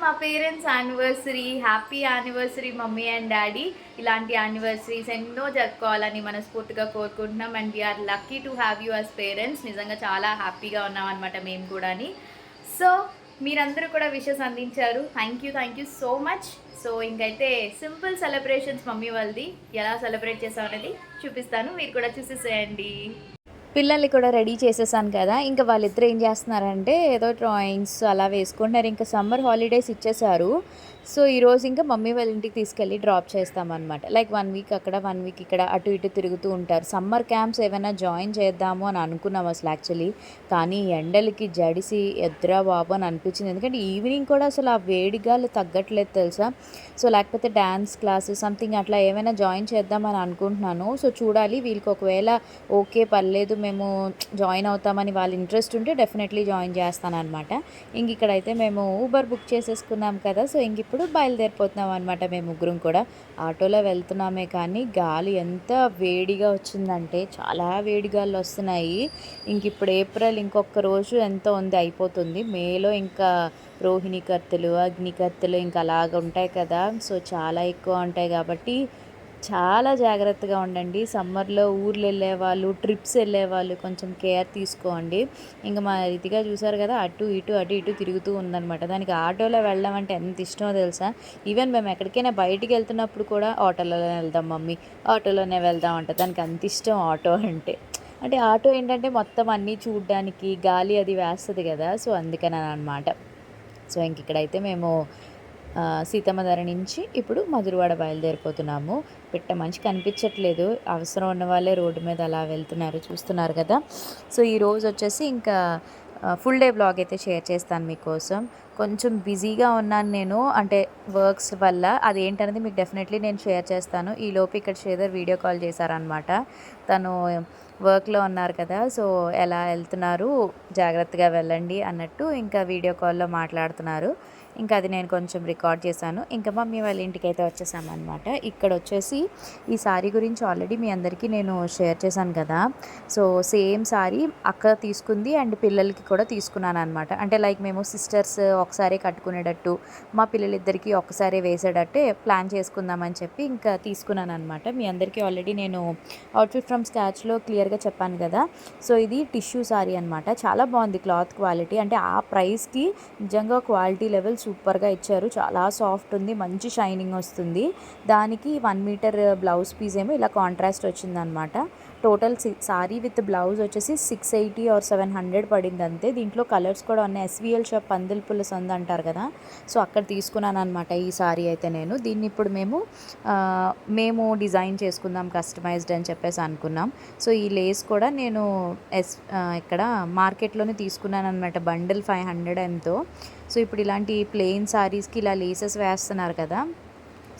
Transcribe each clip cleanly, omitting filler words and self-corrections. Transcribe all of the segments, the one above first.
మా parents anniversary. Happy anniversary mummy and daddy. ఇలాంటి anniversaries ఎన్నో జరుపుకోవాలని మనస్ఫూర్తిగా కోరుకుంటున్నాం. And we are lucky to have you as parents. నిజంగా చాలా హ్యాపీగా ఉన్నాం అనమాట మేము కూడాని. సో మీరందరూ కూడా విషెస్ అందించారు. Thank you so much. So ఇంకైతే సింపుల్ సెలబ్రేషన్స్ మమ్మీ వాళ్ళది. ఎలా సెలబ్రేట్ చేసాం అనేది చూపిస్తాను, మీరు కూడా చూసేసేయండి. పిల్లల్ని కూడా రెడీ చేసేసాను కదా. ఇంకా వాళ్ళిద్దరు ఏం చేస్తున్నారంటే ఏదో డ్రాయింగ్స్ అలా వేసుకుంటున్నారు. ఇంకా సమ్మర్ హాలిడేస్ ఇచ్చేసారు. సో ఈరోజు ఇంకా మమ్మీ వాళ్ళ ఇంటికి తీసుకెళ్ళి డ్రాప్ చేస్తామన్నమాట. లైక్ 1 వీక్ అక్కడ 1 వీక్ ఇక్కడ అటు ఇటు తిరుగుతూ ఉంటారు. సమ్మర్ క్యాంప్స్ ఏమైనా జాయిన్ చేద్దాము అని అనుకున్నాం అసలు యాక్చువల్లీ. కానీ ఎండలకి జడిసి ఎద్దురా బాబు అని అనిపించింది. ఎందుకంటే ఈవినింగ్ కూడా అసలు ఆ వేడిగాలు తగ్గట్లేదు తెలుసా. సో లేకపోతే డ్యాన్స్ క్లాసెస్ సంథింగ్ అట్లా ఏమైనా జాయిన్ చేద్దామని అనుకుంటున్నాను. సో చూడాలి, వీళ్ళకి ఒకవేళ ఓకే పర్లేదు మేము జాయిన్ అవుతామని వాళ్ళ ఇంట్రెస్ట్ ఉంటే డెఫినెట్లీ జాయిన్ చేస్తానన్నమాట. ఇంక ఇక్కడైతే మేము ఊబర్ బుక్ చేసేసుకున్నాం కదా. సో ఇంక ఇప్పుడు బయలుదేరిపోతున్నాం అనమాట. మేము ముగ్గురం కూడా ఆటోలో వెళ్తున్నామే, కానీ గాలి ఎంత వేడిగా వచ్చిందంటే చాలా వేడిగాలు వస్తున్నాయి. ఇంక ఇప్పుడు ఏప్రిల్ ఇంకొక రోజు ఎంత ఉంది అయిపోతుంది. మేలో ఇంకా రోహిణి కత్తులు అగ్ని కత్తులు ఇంకా అలాగ ఉంటాయి కదా. సో చాలా ఎక్కువ ఉంటాయి కాబట్టి చాలా జాగ్రత్తగా ఉండండి. సమ్మర్లో ఊర్లు వెళ్ళేవాళ్ళు, ట్రిప్స్ వెళ్ళేవాళ్ళు కొంచెం కేర్ తీసుకోండి. ఇంకా మా రీతిగా చూసారు కదా, అటు ఇటు తిరుగుతూ ఉందన్నమాట. దానికి ఆటోలో వెళ్ళడం అంటే ఎంత ఇష్టమో తెలుసా. ఈవెన్ మేము ఎక్కడికైనా బయటికి వెళ్తున్నప్పుడు కూడా ఆటోలోనే వెళ్దాం మమ్మీ, ఆటోలోనే వెళ్దాం అంట. దానికి అంత ఇష్టం ఆటో అంటే. అంటే ఆటో ఏంటంటే మొత్తం అన్నీ చూడడానికి గాలి అది వేస్తుంది కదా. సో అందుకని అనమాట. సో ఇంక ఇక్కడైతే మేము సీతమ్మధార నుంచి ఇప్పుడు మధురవాడ బయలుదేరిపోతున్నాము. పిట్ట మంచి కనిపించట్లేదు, అవసరం ఉన్న వాళ్ళే రోడ్డు మీద అలా వెళ్తున్నారు, చూస్తున్నారు కదా. సో ఈరోజు వచ్చేసి ఇంకా ఫుల్ డే బ్లాగ్ అయితే షేర్ చేస్తాను మీకోసం. కొంచెం బిజీగా ఉన్నాను నేను, అంటే వర్క్స్ వల్ల. అదేంటనేది మీకు డెఫినెట్లీ నేను షేర్ చేస్తాను. ఈలోపు ఇక్కడ శ్రీధర్ వీడియో కాల్ చేశారనమాట. తను వర్క్లో ఉన్నారు కదా. సో ఎలా వెళ్తున్నారు, జాగ్రత్తగా వెళ్ళండి అన్నట్టు ఇంకా వీడియో కాల్లో మాట్లాడుతున్నారు. ఇంకా అది నేను కొంచెం రికార్డ్ చేశాను. ఇంకా మమ్మీ వాళ్ళ ఇంటికి అయితే వచ్చేసామన్నమాట. ఇక్కడ వచ్చేసి ఈ సారీ గురించి ఆల్రెడీ మీ అందరికీ నేను షేర్ చేశాను కదా. సో సేమ్ సారీ అక్క తీసుకుంది అండ్ పిల్లలకి కూడా తీసుకున్నాను అనమాట. అంటే లైక్ మేము సిస్టర్స్ ఒకసారి కట్టుకునేటట్టు, మా పిల్లలిద్దరికీ ఒకసారి వేసేటట్టే ప్లాన్ చేసుకుందామని చెప్పి ఇంకా తీసుకున్నాను అనమాట. మీ అందరికీ ఆల్రెడీ నేను అవుట్ఫిట్ ఫ్రమ్ స్కాచ్లో క్లియర్గా చెప్పాను కదా. సో ఇది టిష్యూ సారీ అనమాట. చాలా బాగుంది క్లాత్ క్వాలిటీ. అంటే ఆ ప్రైస్కి నిజంగా క్వాలిటీ లెవెల్ సూపర్గా ఇచ్చారు. చాలా సాఫ్ట్ ఉంది, మంచి షైనింగ్ వస్తుంది. దానికి 1 మీటర్ బ్లౌజ్ పీస్ ఏమో ఇలా కాంట్రాస్ట్ వచ్చిందనమాట. టోటల్ సారీ విత్ బ్లౌజ్ వచ్చేసి 680 ఆర్ 700 పడింది అంతే. దీంట్లో కలర్స్ కూడా ఉన్నాయి. ఎస్విఎల్ షాప్ పందిల్పుల సంద అంటారు కదా. సో అక్కడ తీసుకున్నాను అనమాట ఈ సారీ అయితే నేను. దీన్ని ఇప్పుడు మేము డిజైన్ చేసుకుందాం కస్టమైజ్డ్ అని చెప్పేసి అనుకున్నాం. సో ఈ లేస్ కూడా నేను ఇక్కడ మార్కెట్లోనే తీసుకున్నాను అనమాట. బండిల్ 500 ఎంతో. సో ఇప్పుడు ఇలాంటి ప్లెయిన్ సారీస్కి ఇలా లేసెస్ వేస్తున్నారు కదా.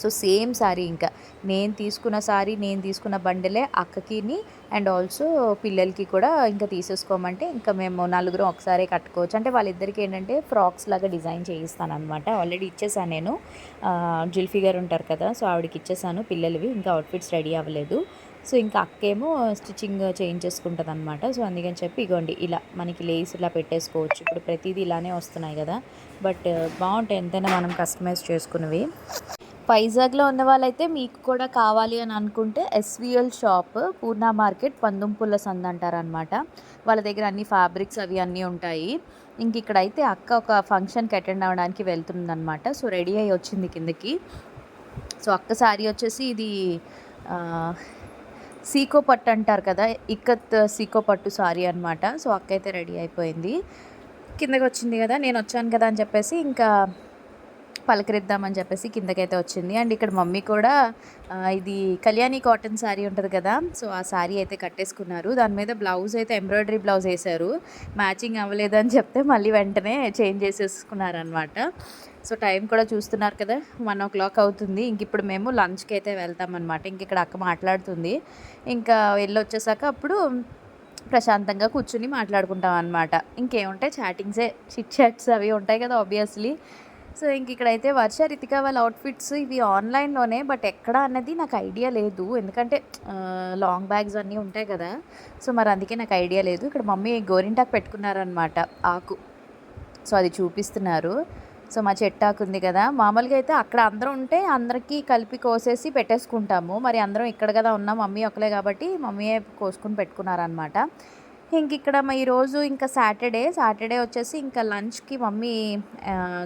సో సేమ్ సారీ ఇంకా నేను తీసుకున్న బండిలే అక్కకిని అండ్ ఆల్సో పిల్లలకి కూడా ఇంకా తీసేసుకోమంటే ఇంకా మేము నలుగురం ఒకసారి కట్టుకోవచ్చు. అంటే వాళ్ళిద్దరికి ఏంటంటే ఫ్రాక్స్ లాగా డిజైన్ చేయిస్తాను అనమాట. ఆల్రెడీ ఇచ్చేసాను నేను. జుల్ఫీ గారు ఉంటారు కదా, సో ఆవిడకి ఇచ్చేసాను పిల్లలవి. ఇంకా అవుట్ఫిట్స్ రెడీ అవ్వలేదు. సో ఇంకా అక్కేమో స్టిచ్చింగ్ చేయించేసుకుంటుంది అనమాట. సో అందుకని చెప్పి ఇగోండి ఇలా మనకి లేస్ ఇలా పెట్టేసుకోవచ్చు. ఇప్పుడు ప్రతిదీ ఇలానే వస్తున్నాయి కదా, బట్ బాగుంటాయి ఎంతైనా మనం కస్టమైజ్ చేసుకున్నవి. వైజాగ్లో ఉన్న వాళ్ళైతే మీకు కూడా కావాలి అని అనుకుంటే ఎస్విఎల్ షాప్ పూర్ణ మార్కెట్ పందుంపుల్ల సంద అంటారనమాట. వాళ్ళ దగ్గర అన్ని ఫ్యాబ్రిక్స్ అవి అన్నీ ఉంటాయి. ఇంక ఇక్కడైతే అక్క ఒక ఫంక్షన్కి అటెండ్ అవ్వడానికి వెళ్తుందనమాట. సో రెడీ అయ్యి వచ్చింది కిందకి. సో అక్క సారీ వచ్చేసి ఇది సీకో పట్టు అంటారు కదా, ఇక్కత్ సీకో పట్టు సారీ అనమాట. సో అక్క అయితే రెడీ అయిపోయింది, కిందకి వచ్చింది కదా. నేను వచ్చాను కదా అని చెప్పేసి ఇంకా పలకరిద్దామని చెప్పేసి కిందకైతే వచ్చింది. అండ్ ఇక్కడ మమ్మీ కూడా ఇది కళ్యాణి కాటన్ శారీ ఉంటుంది కదా. సో ఆ శారీ అయితే కట్టేసుకున్నారు. దాని మీద బ్లౌజ్ అయితే ఎంబ్రాయిడరీ బ్లౌజ్ వేశారు. మ్యాచింగ్ అవ్వలేదని చెప్తే మళ్ళీ వెంటనే చేంజ్ చేసేసుకున్నారనమాట. సో టైం కూడా చూస్తున్నారు కదా, 1 o'clock అవుతుంది. ఇంక ఇప్పుడు మేము లంచ్కి అయితే వెళ్తామన్నమాట. ఇంక ఇక్కడ అక్క మాట్లాడుతుంది. ఇంకా వెళ్ళొచ్చేసాక అప్పుడు ప్రశాంతంగా కూర్చుని మాట్లాడుకుంటాం అనమాట. ఇంకేముంటాయి, చాటింగ్సే, చిట్ చాట్స్ అవి ఉంటాయి కదా ఆబ్వియస్లీ. సో ఇంక ఇక్కడైతే వర్ష రితిక వాళ్ళ అవుట్ఫిట్స్ ఇవి ఆన్లైన్లోనే, బట్ ఎక్కడ అన్నది నాకు ఐడియా లేదు. ఎందుకంటే లాంగ్ బ్యాగ్స్ అన్నీ ఉంటాయి కదా. సో మరి అందుకే నాకు ఐడియా లేదు. ఇక్కడ మమ్మీ గోరింటాకు పెట్టుకున్నారనమాట, ఆకు. సో అది చూపిస్తున్నారు. సో మా చెట్టాకు ఉంది కదా, మామూలుగా అయితే అక్కడ అందరం ఉంటే అందరికీ కలిపి కోసేసి పెట్టేసుకుంటాము. మరి అందరం ఇక్కడ కదా ఉన్నాం, మమ్మీ ఒకలే కాబట్టి మమ్మీయే కోసుకుని పెట్టుకున్నారనమాట. ఇంక ఇక్కడ ఈరోజు ఇంకా సాటర్డే వచ్చేసి ఇంకా లంచ్కి మమ్మీ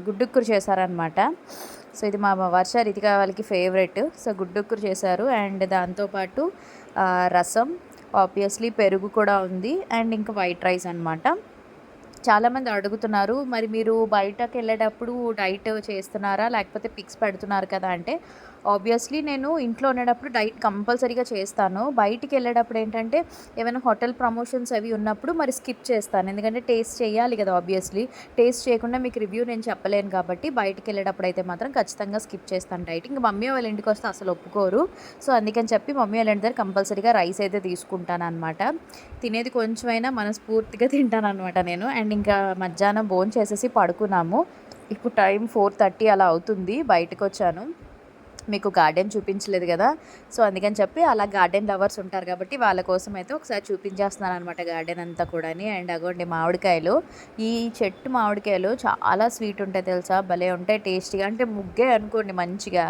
గుడ్డుక్కురు చేశారనమాట. సో ఇది మా వర్ష రితిక వాళ్ళకి ఫేవరెట్. సో గుడ్డుక్కురు చేశారు అండ్ దాంతోపాటు రసం, ఆబ్వియస్లీ పెరుగు కూడా ఉంది అండ్ ఇంకా వైట్ రైస్ అనమాట. చాలామంది అడుగుతున్నారు, మరి మీరు బయటకు వెళ్ళేటప్పుడు డైట్ చేస్తున్నారా లేకపోతే పిక్స్ పెడుతున్నారు కదా అంటే, ఆబ్వియస్లీ నేను ఇంట్లో ఉండేటప్పుడు డైట్ కంపల్సరీగా చేస్తాను. బయటికి వెళ్ళేటప్పుడు ఏంటంటే ఏమైనా హోటల్ ప్రమోషన్స్ అవి ఉన్నప్పుడు మరి స్కిప్ చేస్తాను, ఎందుకంటే టేస్ట్ చేయాలి కదా. ఆబ్వియస్లీ టేస్ట్ చేయకుండా మీకు రివ్యూ నేను చెప్పలేను కాబట్టి బయటికి వెళ్ళేటప్పుడు అయితే మాత్రం ఖచ్చితంగా స్కిప్ చేస్తాను డైట్. ఇంకా మమ్మీ వాళ్ళ ఇంటికి వస్తే అసలు ఒప్పుకోరు. సో అందుకని చెప్పి మమ్మీ వాళ్ళ ఇంటి దగ్గర కంపల్సరీగా రైస్ అయితే తీసుకుంటాను అనమాట. తినేది కొంచెమైనా మనస్ఫూర్తిగా తింటాను అనమాట నేను. అండ్ ఇంకా మధ్యాహ్నం భోజనం చేసేసి పడుకున్నాము. ఇప్పుడు టైం 4:30 అలా అవుతుంది. బయటకు వచ్చాను, మీకు గార్డెన్ చూపించలేదు కదా. సో అందుకని చెప్పి అలా గార్డెన్ లవర్స్ ఉంటారు కాబట్టి వాళ్ళ కోసం అయితే ఒకసారి చూపించేస్తున్నాను అనమాట గార్డెన్ అంతా కూడా. అండ్ అగోండి మామిడికాయలు, ఈ చెట్టు మామిడికాయలు చాలా స్వీట్ ఉంటాయి తెలుసా, భలే ఉంటాయి టేస్టీగా. అంటే ముగ్గే అనుకోండి, మంచిగా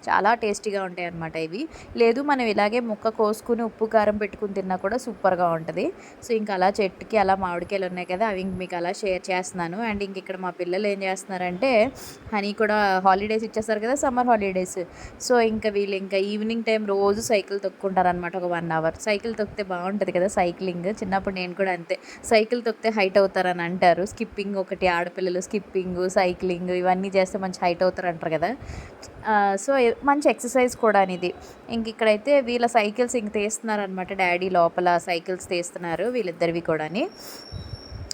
చాలా టేస్టీగా ఉంటాయి అనమాట ఇవి. లేదు మనం ఇలాగే ముక్క కోసుకుని ఉప్పు కారం పెట్టుకుని తిన్నా కూడా సూపర్గా ఉంటుంది. సో ఇంకా అలా చెట్టుకి అలా మామిడికాయలు ఉన్నాయి కదా, అవి మీకు అలా షేర్ చేస్తున్నాను. అండ్ ఇంక ఇక్కడ మా పిల్లలు ఏం చేస్తున్నారంటే, హనీ కూడా హాలిడేస్ ఇచ్చేస్తారు కదా, సమ్మర్ హాలిడేస్. సో ఇంకా వీళ్ళు ఇంకా ఈవినింగ్ టైం రోజు సైకిల్ తొక్కుంటారనమాట. ఒక 1 అవర్ సైకిల్ తొక్కితే బాగుంటుంది కదా సైక్లింగ్. చిన్నప్పుడు నేను కూడా అంతే, సైకిల్ తొక్కితే హైట్ అవుతారని అంటారు. స్కిప్పింగ్ ఒకటి, ఆడపిల్లలు స్కిప్పింగ్ సైక్లింగ్ ఇవన్నీ చేస్తే మంచి హైట్ అవుతారు అంటారు కదా. సో మంచి ఎక్సర్సైజ్ కూడా ఇది. ఇంక ఇక్కడైతే వీళ్ళ సైకిల్స్ ఇంక తీస్తున్నారనమాట, డాడీ లోపల సైకిల్స్ తీస్తున్నారు వీళ్ళిద్దరివి కూడా.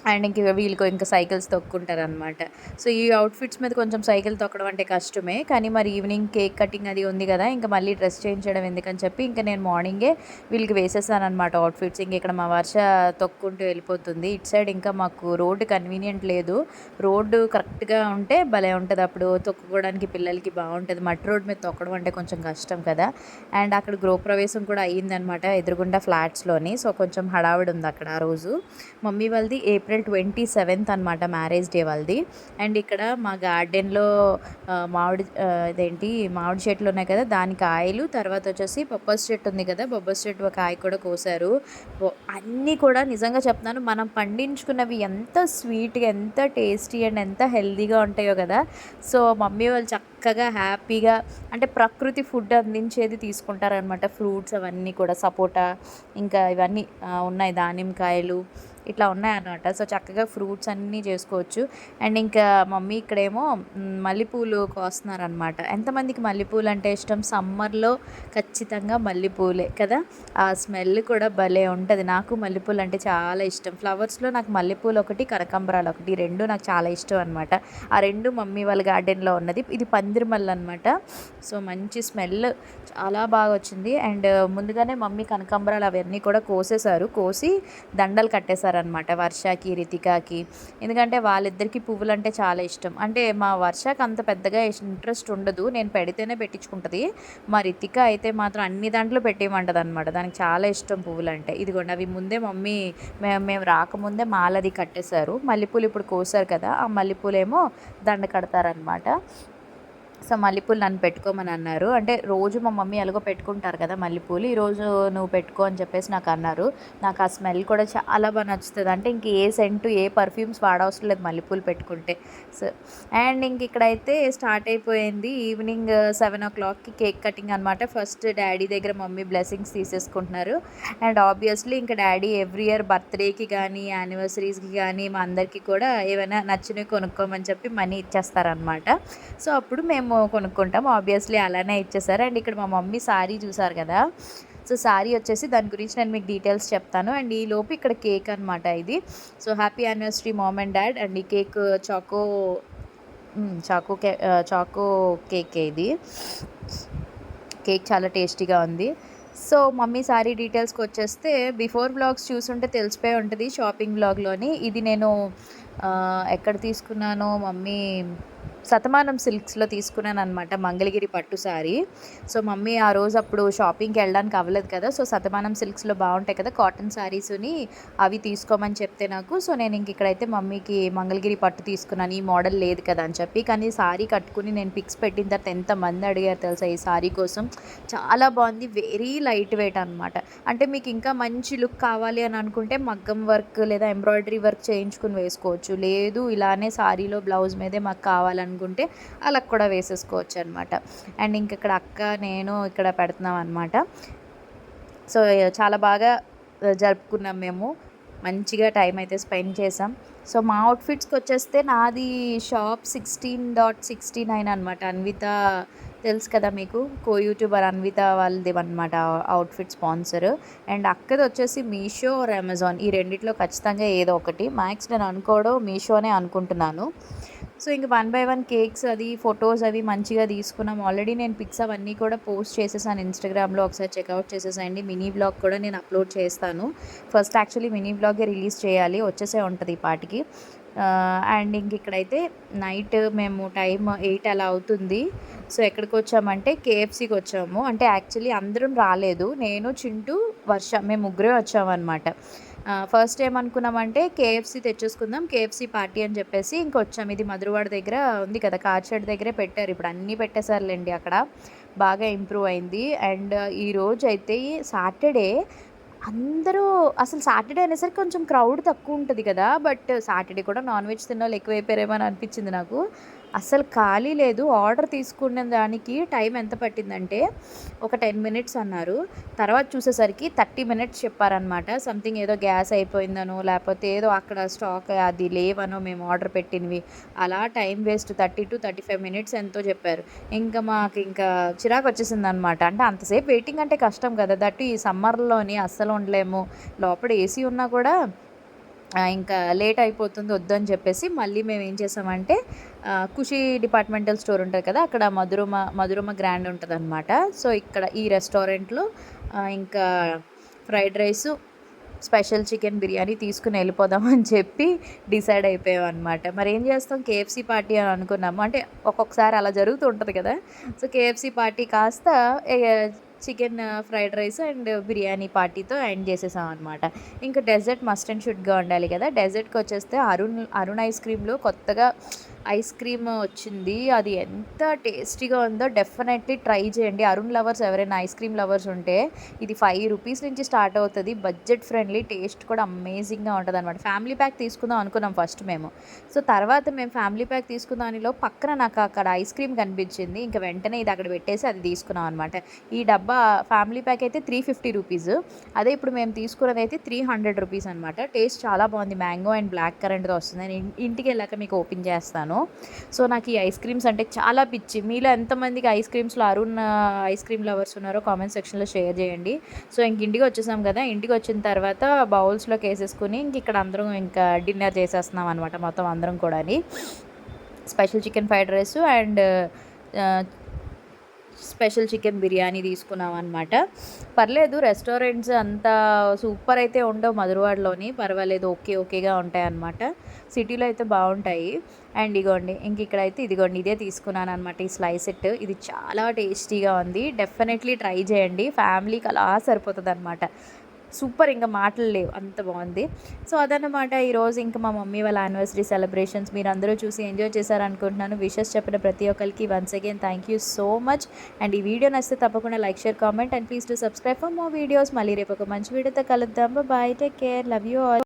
అండ్ ఇంక వీళ్ళకి ఇంకా సైకిల్స్ తొక్కుంటారనమాట. సో ఈ అవుట్ఫిట్స్ మీద కొంచెం సైకిల్ తొక్కడం అంటే కష్టమే, కానీ మరి ఈవినింగ్ కేక్ కటింగ్ అది ఉంది కదా, ఇంకా మళ్ళీ డ్రెస్ చేంజ్ చేయడం ఎందుకని చెప్పి ఇంకా నేను మార్నింగే వీళ్ళకి వేసేసాను అనమాట అవుట్ఫిట్స్. ఇంక ఇక్కడ మా వర్ష తొక్కుంటూ వెళ్ళిపోతుంది. ఇటు సైడ్ ఇంకా మాకు రోడ్డు కన్వీనియంట్ లేదు, రోడ్డు కరెక్ట్గా ఉంటే భలే ఉంటుంది, అప్పుడు తొక్కుకోవడానికి పిల్లలకి బాగుంటుంది. మట్టి రోడ్ మీద తొక్కడం అంటే కొంచెం కష్టం కదా. అండ్ అక్కడ గృహప్రవేశం కూడా అయ్యిందనమాట ఎదురుగుండా ఫ్లాట్స్లోని. సో కొంచెం హడావిడి ఉంది అక్కడ ఆ రోజు. మమ్మీ వాళ్ళది April 27th అనమాట మ్యారేజ్ డే వాళ్ళది. అండ్ ఇక్కడ మా గార్డెన్లో మామిడి చెట్లు ఉన్నాయి కదా, దాని కాయలు, తర్వాత వచ్చేసి బొబ్బస్ చెట్టు ఉంది కదా, బొబ్బస్ చెట్టు కాయ కూడా కోసారు. అన్నీ కూడా నిజంగా చెప్తున్నాను, మనం పండించుకున్నవి ఎంత స్వీట్గా, ఎంత టేస్టీ అండ్ ఎంత హెల్తీగా ఉంటాయో కదా. సో మమ్మీ వాళ్ళు చక్కగా హ్యాపీగా అంటే ప్రకృతి ఫుడ్ అందించేది తీసుకుంటారనమాట. ఫ్రూట్స్ అవన్నీ కూడా, సపోటా ఇంకా ఇవన్నీ ఉన్నాయి, దానిమ్మకాయలు ఇట్లా ఉన్నాయన్నమాట. సో చక్కగా ఫ్రూట్స్ అన్నీ చేసుకోవచ్చు. అండ్ ఇంకా మమ్మీ ఇక్కడేమో మల్లెపూలు కోస్తున్నారనమాట. ఎంతమందికి మల్లెపూలు అంటే ఇష్టం? సమ్మర్లో ఖచ్చితంగా మల్లెపూలే కదా, ఆ స్మెల్ కూడా భలే ఉంటుంది. నాకు మల్లెపూలు అంటే చాలా ఇష్టం. ఫ్లవర్స్లో నాకు మల్లెపూలు ఒకటి, కనకాంబరాలు ఒకటి, రెండు నాకు చాలా ఇష్టం అనమాట. ఆ రెండు మమ్మీ వాళ్ళ గార్డెన్లో ఉన్నది. ఇది పందిరిమల్లి అనమాట. సో మంచి స్మెల్ చాలా బాగా వచ్చింది. అండ్ ముందుగానే మమ్మీ కనకాంబరాలు అవన్నీ కూడా కోసి దండలు కట్టేశారనమాట వర్షకి, రితికాకి. ఎందుకంటే వాళ్ళిద్దరికీ పువ్వులు అంటే చాలా ఇష్టం. అంటే మా వర్షకి అంత పెద్దగా ఇంట్రెస్ట్ ఉండదు, నేను పెడితేనే పెట్టించుకుంటుంది. మా రితిక అయితే మాత్రం అన్ని దాంట్లో పెట్టేయమంటుంది అనమాట, దానికి చాలా ఇష్టం పువ్వులు అంటే. ఇదిగోండి అవి ముందే మమ్మీ మేము రాకముందే మాలది కట్టేశారు. మల్లెపూలు ఇప్పుడు కోసారు కదా, ఆ మల్లెపూలేమో దండ కడతారనమాట. సో మల్లెపూలు నన్ను పెట్టుకోమని అన్నారు. అంటే రోజు మా మమ్మీ ఎలాగో పెట్టుకుంటారు కదా మల్లెపూలు, ఈరోజు నువ్వు పెట్టుకో అని చెప్పేసి నాకు అన్నారు. నాకు ఆ స్మెల్ కూడా చాలా బాగా నచ్చుతుంది. అంటే ఇంక ఏ సెంటు, ఏ పర్ఫ్యూమ్స్ వాడవసరం లేదు మల్లెపూలు పెట్టుకుంటే. సో అండ్ ఇంక ఇక్కడైతే స్టార్ట్ అయిపోయింది ఈవినింగ్ 7 o'clockకి కేక్ కటింగ్ అనమాట. ఫస్ట్ డాడీ దగ్గర మమ్మీ బ్లెస్సింగ్స్ తీసేసుకుంటున్నారు. అండ్ ఆబ్వియస్లీ ఇంకా డాడీ ఎవ్రీ ఇయర్ బర్త్డేకి కానీ యానివర్సరీస్కి కానీ మా అందరికీ కూడా ఏమైనా నచ్చినవి కొనుక్కోమని చెప్పి మనీ ఇచ్చేస్తారనమాట. సో అప్పుడు మేము కొనుక్కుంటాం. ఆబ్వియస్లీ అలానే ఇచ్చేసారు. అండ్ ఇక్కడ మా మమ్మీ సారీ చూసారు కదా, సో సారీ వచ్చేసి దాని గురించి నేను మీకు డీటెయిల్స్ చెప్తాను. అండ్ ఈ లోపు ఇక్కడ కేక్ అనమాట ఇది. So happy anniversary mom and dad. And ఈ కేక్ చాకో కేక్, ఇది కేక్ చాలా టేస్టీగా ఉంది. సో మమ్మీ సారీ డీటెయిల్స్కి వచ్చేస్తే బిఫోర్ బ్లాగ్స్ చూసుంటే తెలిసిపోయి ఉంటుంది షాపింగ్ బ్లాగ్లోని. ఇది నేను ఎక్కడ తీసుకున్నానో మమ్మీ శతమానం సిల్క్స్లో తీసుకున్నాను అనమాట మంగళగిరి పట్టు సారీ. సో మమ్మీ ఆ రోజు అప్పుడు షాపింగ్కి వెళ్ళడానికి అవ్వలేదు కదా, సో శతమానం సిల్క్స్లో బాగుంటాయి కదా కాటన్ శారీస్ని, అవి తీసుకోమని చెప్తే నాకు, సో నేను ఇంక ఇక్కడైతే మమ్మీకి మంగళగిరి పట్టు తీసుకున్నాను, ఈ మోడల్ లేదు కదా అని చెప్పి. కానీ సారీ కట్టుకుని నేను పిక్స్ పెట్టిన తర్వాత ఎంతమంది అడిగారు తెలుసా ఈ సారీ కోసం. చాలా బాగుంది, వెరీ లైట్ వెయిట్ అనమాట. అంటే మీకు ఇంకా మంచి లుక్ కావాలి అని అనుకుంటే మగ్గం వర్క్ లేదా ఎంబ్రాయిడరీ వర్క్ చేయించుకుని వేసుకోవచ్చు, లేదు ఇలానే సారీలో బ్లౌజ్ మీదే మాకు కావాలనుకుంటే అలా కూడా వేసేసుకోవచ్చు అనమాట. అండ్ ఇంక ఇక్కడ అక్క నేను ఇక్కడ పెడుతున్నాం అనమాట. సో చాలా బాగా జరుపుకున్నాం మేము, మంచిగా టైం అయితే స్పెండ్ చేసాం. సో మా అవుట్ఫిట్స్కి వచ్చేస్తే నాది షాప్ 16.69 అనమాట. అన్విత తెలుసు కదా మీకు, కో యూట్యూబర్ అన్విత వాళ్ళది అనమాట అవుట్ఫిట్ స్పాన్సర్. అండ్ అక్కది వచ్చేసి మీషో ఆర్ అమెజాన్, ఈ రెండిట్లో ఖచ్చితంగా ఏదో ఒకటి. మ్యాక్స్ నేను అనుకోవడం మీషోనే అనుకుంటున్నాను. సో ఇంక 1 by 1 కేక్స్ అది ఫొటోస్ అవి మంచిగా తీసుకున్నాం. ఆల్రెడీ నేను పిక్స్ అవన్నీ కూడా పోస్ట్ చేసేసాను ఇన్స్టాగ్రామ్లో, ఒకసారి చెక్అవుట్ చేసేసాయండి. మినీ బ్లాగ్ కూడా నేను అప్లోడ్ చేస్తాను. ఫస్ట్ యాక్చువల్లీ మినీ బ్లాగే రిలీజ్ చేయాలి, వచ్చేసే ఉంటుంది ఈ పాటికి. అండ్ ఇంక ఇక్కడైతే నైట్ మేము టైం 8 అలా అవుతుంది. సో ఎక్కడికి వచ్చామంటే కేఎఫ్సీకి వచ్చాము. అంటే యాక్చువల్లీ అందరం రాలేదు, నేను చింటూ వర్ష మేము ముగ్గురే వచ్చామన్నమాట. ఫస్ట్ ఏమనుకున్నామంటే కేఎఫ్సీ తెచ్చేసుకుందాం, కేఎఫ్సీ పార్టీ అని చెప్పేసి ఇంకొచ్చాము. ఇది మధురవాడ దగ్గర ఉంది కదా, కార్షెడ్ దగ్గరే పెట్టారు, ఇప్పుడు అన్నీ పెట్టేశారులేండి అక్కడ, బాగా ఇంప్రూవ్ అయింది. అండ్ ఈరోజు అయితే సాటర్డే, అందరూ అసలు సాటర్డే అనేసరికి కొంచెం క్రౌడ్ తక్కువ ఉంటుంది కదా, బట్ సాటర్డే కూడా నాన్ వెజ్ తిన్న వాళ్ళు ఎక్కువైపోయారేమో అని అనిపించింది నాకు. అస్సలు ఖాళీ లేదు. ఆర్డర్ తీసుకునే దానికి టైం ఎంత పట్టిందంటే ఒక 10 minutes అన్నారు, తర్వాత చూసేసరికి 30 minutes చెప్పారనమాట. సంథింగ్ ఏదో గ్యాస్ అయిపోయిందనో లేకపోతే ఏదో అక్కడ స్టాక్ అది లేవనో మేము ఆర్డర్ పెట్టినవి, అలా టైం వేస్ట్ 30 to 35 minutes ఎంతో చెప్పారు. ఇంకా మాకు ఇంకా చిరాకు వచ్చేసింది అనమాట. అంటే అంతసేపు వెయిటింగ్ అంటే కష్టం కదా, దట్టు ఈ సమ్మర్లోని అస్సలు ఉండలేము, లోపల ఏసీ ఉన్నా కూడా ఇంకా లేట్ అయిపోతుంది వద్దని చెప్పేసి మళ్ళీ మేము ఏం చేసామంటే ఖుషి డిపార్ట్మెంటల్ స్టోర్ ఉంటుంది కదా, అక్కడ మధురమ గ్రాండ్ ఉంటుంది అనమాట. సో ఇక్కడ ఈ రెస్టారెంట్లో ఇంకా fried rice, special chicken biryani తీసుకుని వెళ్ళిపోదామని చెప్పి డిసైడ్ అయిపోయాం అనమాట. మరి ఏం చేస్తాం, కేఎఫ్సీ పార్టీ అని అనుకున్నాము, అంటే ఒక్కొక్కసారి అలా జరుగుతూ ఉంటుంది కదా. సో కేఎఫ్సీ పార్టీ కాస్త chicken fried rice and biryani పార్టీతో ఎండ్ చేసేసాం అనమాట. ఇంకా డెజర్ట్ మస్ట్ అండ్ షుడ్గా ఉండాలి కదా. డెజర్ట్కి వచ్చేస్తే అరుణ్ ఐస్ క్రీమ్లో కొత్తగా ఐస్ క్రీమ్ వచ్చింది, అది ఎంత టేస్టీగా ఉందో డెఫినెట్లీ ట్రై చేయండి. అరుణ్ లవర్స్ ఎవరైనా ఐస్ క్రీమ్ లవర్స్ ఉంటే, ఇది 5 rupees నుంచి స్టార్ట్ అవుతుంది, బడ్జెట్ ఫ్రెండ్లీ, టేస్ట్ కూడా అమేజింగ్గా ఉంటుంది అనమాట. ఫ్యామిలీ ప్యాక్ తీసుకుందాం అనుకున్నాం ఫస్ట్ మేము. సో తర్వాత మేము ఫ్యామిలీ ప్యాక్ తీసుకున్న దానిలో పక్కన నాకు అక్కడ ఐస్ క్రీమ్ కనిపించింది, ఇంకా వెంటనే ఇది అక్కడ పెట్టేసి అది తీసుకున్నాం అనమాట. ఈ డబ్బా ఫ్యామిలీ ప్యాక్ అయితే 350 rupees, అదే ఇప్పుడు మేము తీసుకున్నది అయితే 300 rupees అనమాట. టేస్ట్ చాలా బాగుంది, మ్యాంగో అండ్ బ్లాక్ కరెంట్తో వస్తుంది. నేను ఇంటికి వెళ్ళాక మీకు ఓపెన్ చేస్తాను. సో నాకు ఈ ఐస్ క్రీమ్స్ అంటే చాలా పిచ్చి. మీలో ఎంతమందికి ఐస్ క్రీమ్స్లో అరుణ్ ఐస్ క్రీమ్ లవర్స్ ఉన్నారో కామెంట్ సెక్షన్లో షేర్ చేయండి. సో ఇంక ఇంటికి వచ్చేసాం కదా, ఇంటికి వచ్చిన తర్వాత బౌల్స్లోకి వేసేసుకుని ఇంక ఇక్కడ అందరం ఇంకా డిన్నర్ చేసేస్తున్నాం అనమాట మొత్తం అందరం కూడా. Special chicken fried rice and special chicken biryani తీసుకున్నాం అనమాట. పర్లేదు, రెస్టారెంట్స్ అంత సూపర్ అయితే ఉండవు మధురవాడలోని, పర్వాలేదు, ఓకేగా ఉంటాయి అన్నమాట. సిటీలో అయితే బాగుంటాయి. అండ్ ఇదిగోండి ఇంక ఇక్కడైతే ఇదిగోండి ఇదే తీసుకున్నాను అనమాట, ఈ స్లైస్ సెట్. ఇది చాలా టేస్టీగా ఉంది, డెఫినెట్లీ ట్రై చేయండి, ఫ్యామిలీకి అలా సరిపోతుంది అనమాట. సూపర్, ఇంకా మాటలు లేవు, అంత బాగుంది. సో అదన్నమాట ఈరోజు ఇంకా మా మమ్మీ వాళ్ళ యానివర్సరీ సెలబ్రేషన్స్ మీరు అందరూ చూసి ఎంజాయ్ చేశారనుకుంటున్నాను. విషెస్ చెప్పిన ప్రతి ఒక్కరికి once again thank you so much. And ఈ వీడియో నచ్చితే తప్పకుండా like, share, comment and please to subscribe for more videos. మళ్ళీ రేపు ఒక మంచి వీడియోతో కలుద్దాం. Bye, take care, love you all.